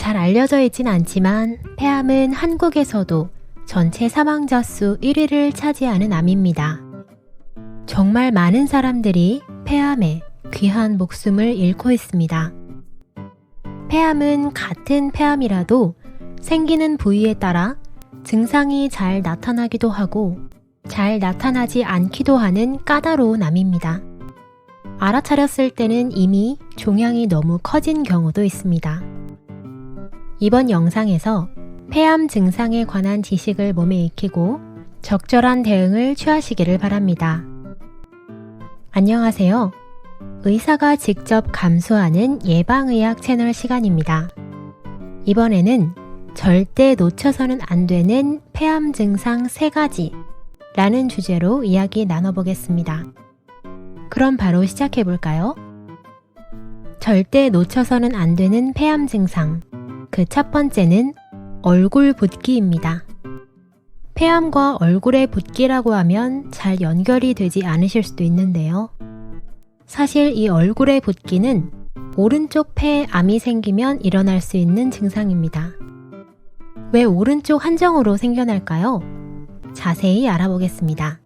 잘 알려져 있진 않지만 폐암은 한국에서도 전체 사망자 수 1위를 차지하는 암입니다. 정말 많은 사람들이 폐암에 귀한 목숨을 잃고 있습니다. 폐암은 같은 폐암이라도 생기는 부위에 따라 증상이 잘 나타나기도 하고 잘 나타나지 않기도 하는 까다로운 암입니다. 알아차렸을 때는 이미 종양이 너무 커진 경우도 있습니다. 이번 영상에서 폐암 증상에 관한 지식을 몸에 익히고 적절한 대응을 취하시기를 바랍니다. 안녕하세요. 의사가 직접 감수하는 예방의학 채널 시간입니다. 이번에는 절대 놓쳐서는 안 되는 폐암 증상 3가지 라는 주제로 이야기 나눠보겠습니다. 그럼 바로 시작해볼까요? 절대 놓쳐서는 안 되는 폐암 증상. 그 첫 번째는 얼굴 붓기입니다. 폐암과 얼굴의 붓기라고 하면 잘 연결이 되지 않으실 수도 있는데요. 사실 이 얼굴의 붓기는 오른쪽 폐에 암이 생기면 일어날 수 있는 증상입니다. 왜 오른쪽 한정으로 생겨날까요? 자세히 알아보겠습니다.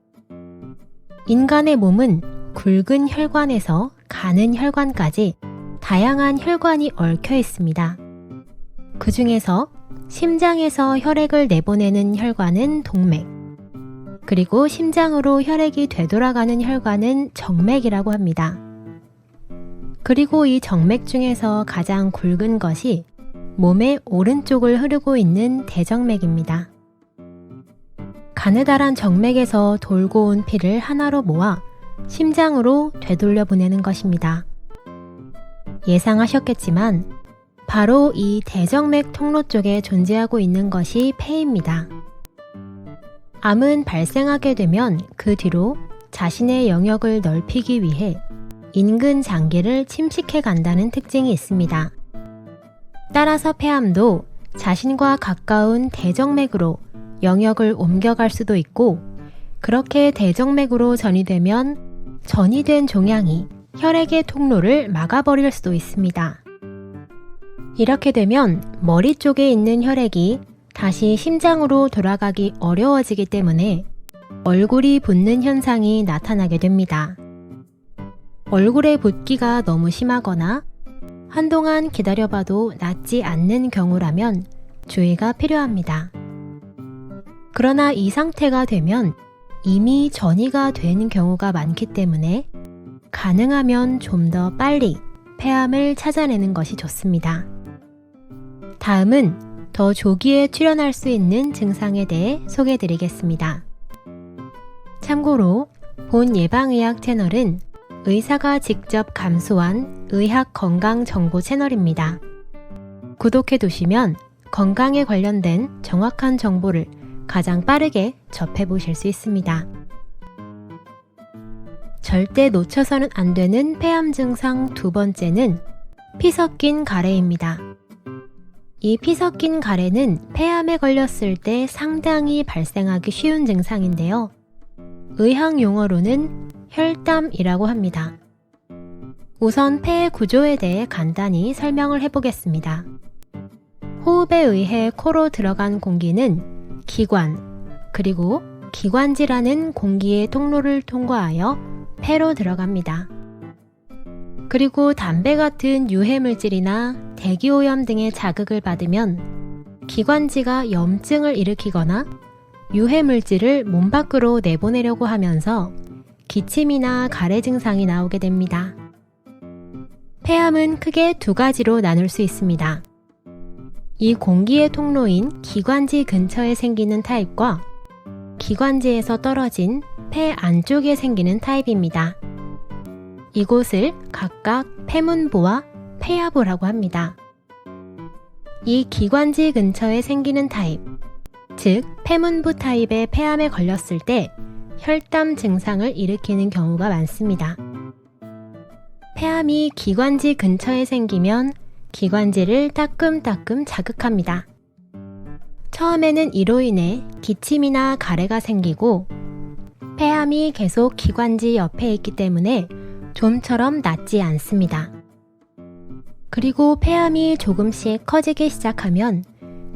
인간의 몸은 굵은 혈관에서 가는 혈관까지 다양한 혈관이 얽혀 있습니다. 그 중에서 심장에서 혈액을 내보내는 혈관은 동맥, 그리고 심장으로 혈액이 되돌아가는 혈관은 정맥이라고 합니다. 그리고 이 정맥 중에서 가장 굵은 것이 몸의 오른쪽을 흐르고 있는 대정맥입니다. 가느다란 정맥에서 돌고 온 피를 하나로 모아 심장으로 되돌려 보내는 것입니다. 예상하셨겠지만 바로 이 대정맥 통로 쪽에 존재하고 있는 것이 폐입니다. 암은 발생하게 되면 그 뒤로 자신의 영역을 넓히기 위해 인근 장기를 침식해 간다는 특징이 있습니다. 따라서 폐암도 자신과 가까운 대정맥으로 영역을 옮겨갈 수도 있고, 그렇게 대정맥으로 전이되면 전이된 종양이 혈액의 통로를 막아버릴 수도 있습니다. 이렇게 되면 머리 쪽에 있는 혈액이 다시 심장으로 돌아가기 어려워지기 때문에 얼굴이 붓는 현상이 나타나게 됩니다. 얼굴의 붓기가 너무 심하거나 한동안 기다려봐도 낫지 않는 경우라면 주의가 필요합니다. 그러나 이 상태가 되면 이미 전이가 된 경우가 많기 때문에 가능하면 좀 더 빨리 폐암을 찾아내는 것이 좋습니다. 다음은 더 조기에 출현할 수 있는 증상에 대해 소개해드리겠습니다. 참고로 본 예방의학 채널은 의사가 직접 감수한 의학 건강 정보 채널입니다. 구독해두시면 건강에 관련된 정확한 정보를 가장 빠르게 접해보실 수 있습니다. 절대 놓쳐서는 안 되는 폐암 증상 2번째는 피 섞인 가래입니다. 이 피 섞인 가래는 폐암에 걸렸을 때 상당히 발생하기 쉬운 증상인데요. 의학 용어로는 혈담이라고 합니다. 우선 폐의 구조에 대해 간단히 설명을 해보겠습니다. 호흡에 의해 코로 들어간 공기는 기관, 그리고 기관지라는 공기의 통로를 통과하여 폐로 들어갑니다. 그리고 담배 같은 유해물질이나 대기오염 등의 자극을 받으면 기관지가 염증을 일으키거나 유해물질을 몸 밖으로 내보내려고 하면서 기침이나 가래 증상이 나오게 됩니다. 폐암은 크게 2가지로 나눌 수 있습니다. 이 공기의 통로인 기관지 근처에 생기는 타입과 기관지에서 떨어진 폐 안쪽에 생기는 타입입니다. 이곳을 각각 폐문부와 폐하부라고 합니다. 이 기관지 근처에 생기는 타입, 즉 폐문부 타입의 폐암에 걸렸을 때 혈담 증상을 일으키는 경우가 많습니다. 폐암이 기관지 근처에 생기면 기관지를 따끔따끔 자극합니다. 처음에는 이로 인해 기침이나 가래가 생기고 폐암이 계속 기관지 옆에 있기 때문에 좀처럼 낫지 않습니다. 그리고 폐암이 조금씩 커지기 시작하면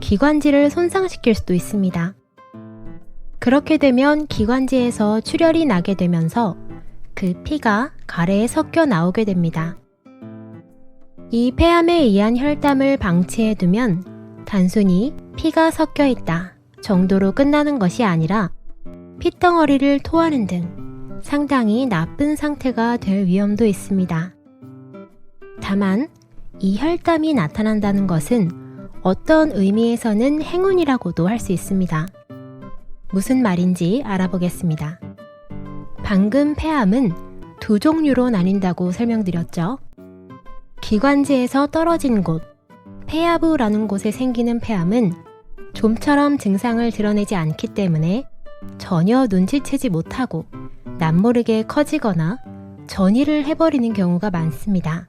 기관지를 손상시킬 수도 있습니다. 그렇게 되면 기관지에서 출혈이 나게 되면서 그 피가 가래에 섞여 나오게 됩니다. 이 폐암에 의한 혈담을 방치해두면 단순히 피가 섞여 있다 정도로 끝나는 것이 아니라 핏덩어리를 토하는 등 상당히 나쁜 상태가 될 위험도 있습니다. 다만 이 혈담이 나타난다는 것은 어떤 의미에서는 행운이라고도 할 수 있습니다. 무슨 말인지 알아보겠습니다. 방금 폐암은 두 종류로 나뉜다고 설명드렸죠. 기관지에서 떨어진 곳, 폐하부라는 곳에 생기는 폐암은 좀처럼 증상을 드러내지 않기 때문에 전혀 눈치채지 못하고 남모르게 커지거나 전이를 해버리는 경우가 많습니다.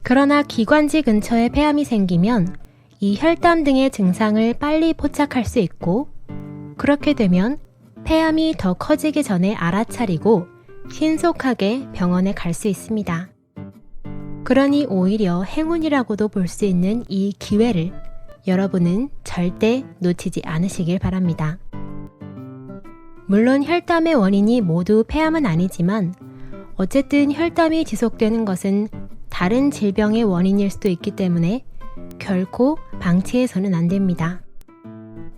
그러나 기관지 근처에 폐암이 생기면 이 혈담 등의 증상을 빨리 포착할 수 있고, 그렇게 되면 폐암이 더 커지기 전에 알아차리고 신속하게 병원에 갈 수 있습니다. 그러니 오히려 행운이라고도 볼 수 있는 이 기회를 여러분은 절대 놓치지 않으시길 바랍니다. 물론 혈담의 원인이 모두 폐암은 아니지만 어쨌든 혈담이 지속되는 것은 다른 질병의 원인일 수도 있기 때문에 결코 방치해서는 안 됩니다.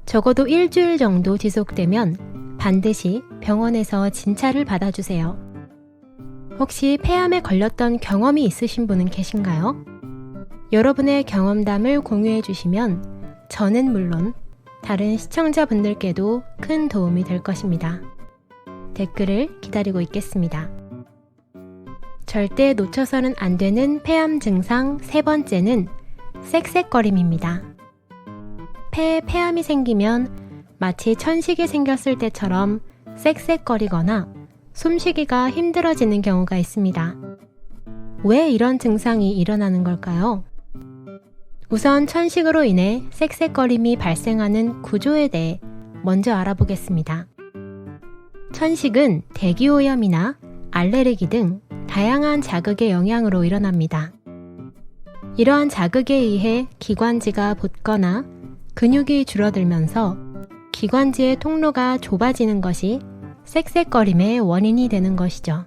적어도 일주일 정도 지속되면 반드시 병원에서 진찰을 받아주세요. 혹시 폐암에 걸렸던 경험이 있으신 분은 계신가요? 여러분의 경험담을 공유해 주시면 저는 물론 다른 시청자분들께도 큰 도움이 될 것입니다. 댓글을 기다리고 있겠습니다. 절대 놓쳐서는 안 되는 폐암 증상 세 번째는 쌕쌕거림입니다. 폐에 폐암이 생기면 마치 천식이 생겼을 때처럼 쌕쌕거리거나 숨쉬기가 힘들어지는 경우가 있습니다. 왜 이런 증상이 일어나는 걸까요? 우선 천식으로 인해 쌕쌕거림이 발생하는 구조에 대해 먼저 알아보겠습니다. 천식은 대기오염이나 알레르기 등 다양한 자극의 영향으로 일어납니다. 이러한 자극에 의해 기관지가 붓거나 근육이 줄어들면서 기관지의 통로가 좁아지는 것이 쌕쌕거림의 원인이 되는 것이죠.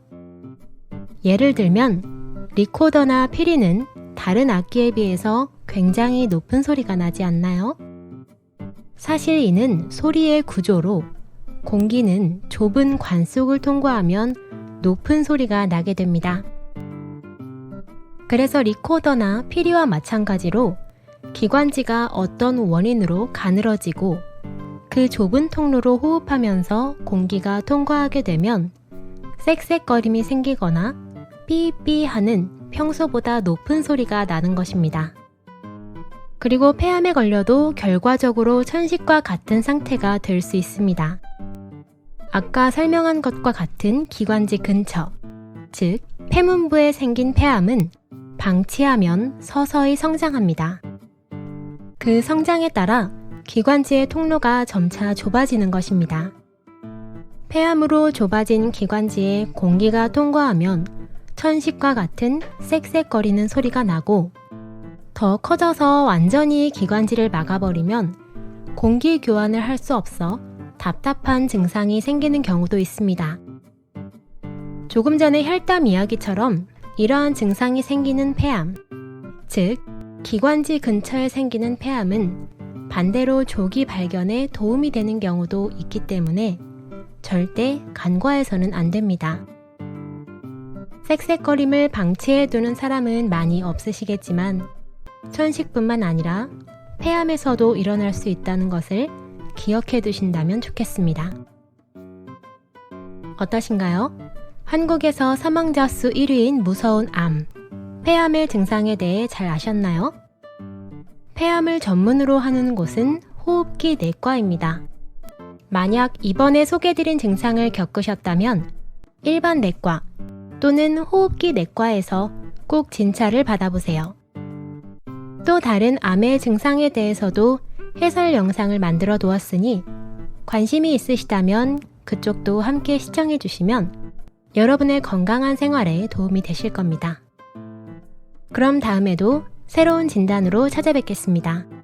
예를 들면 리코더나 피리는 다른 악기에 비해서 굉장히 높은 소리가 나지 않나요? 사실 이는 소리의 구조로 공기는 좁은 관 속을 통과하면 높은 소리가 나게 됩니다. 그래서 리코더나 피리와 마찬가지로 기관지가 어떤 원인으로 가늘어지고 그 좁은 통로로 호흡하면서 공기가 통과하게 되면 쌕쌕거림이 생기거나 삐삐 하는 평소보다 높은 소리가 나는 것입니다. 그리고 폐암에 걸려도 결과적으로 천식과 같은 상태가 될 수 있습니다. 아까 설명한 것과 같은 기관지 근처, 즉 폐문부에 생긴 폐암은 방치하면 서서히 성장합니다. 그 성장에 따라 기관지의 통로가 점차 좁아지는 것입니다. 폐암으로 좁아진 기관지에 공기가 통과하면 천식과 같은 쌕쌕거리는 소리가 나고, 더 커져서 완전히 기관지를 막아버리면 공기 교환을 할 수 없어 답답한 증상이 생기는 경우도 있습니다. 조금 전의 혈담 이야기처럼 이러한 증상이 생기는 폐암, 즉 기관지 근처에 생기는 폐암은 반대로 조기 발견에 도움이 되는 경우도 있기 때문에 절대 간과해서는 안 됩니다. 쌕쌕거림을 방치해두는 사람은 많이 없으시겠지만 천식뿐만 아니라 폐암에서도 일어날 수 있다는 것을 기억해 두신다면 좋겠습니다. 어떠신가요? 한국에서 사망자 수 1위인 무서운 암, 폐암의 증상에 대해 잘 아셨나요? 폐암을 전문으로 하는 곳은 호흡기 내과입니다. 만약 이번에 소개드린 증상을 겪으셨다면 일반 내과 또는 호흡기 내과에서 꼭 진찰을 받아보세요. 또 다른 암의 증상에 대해서도 해설 영상을 만들어 두었으니 관심이 있으시다면 그쪽도 함께 시청해 주시면 여러분의 건강한 생활에 도움이 되실 겁니다. 그럼 다음에도 새로운 진단으로 찾아뵙겠습니다.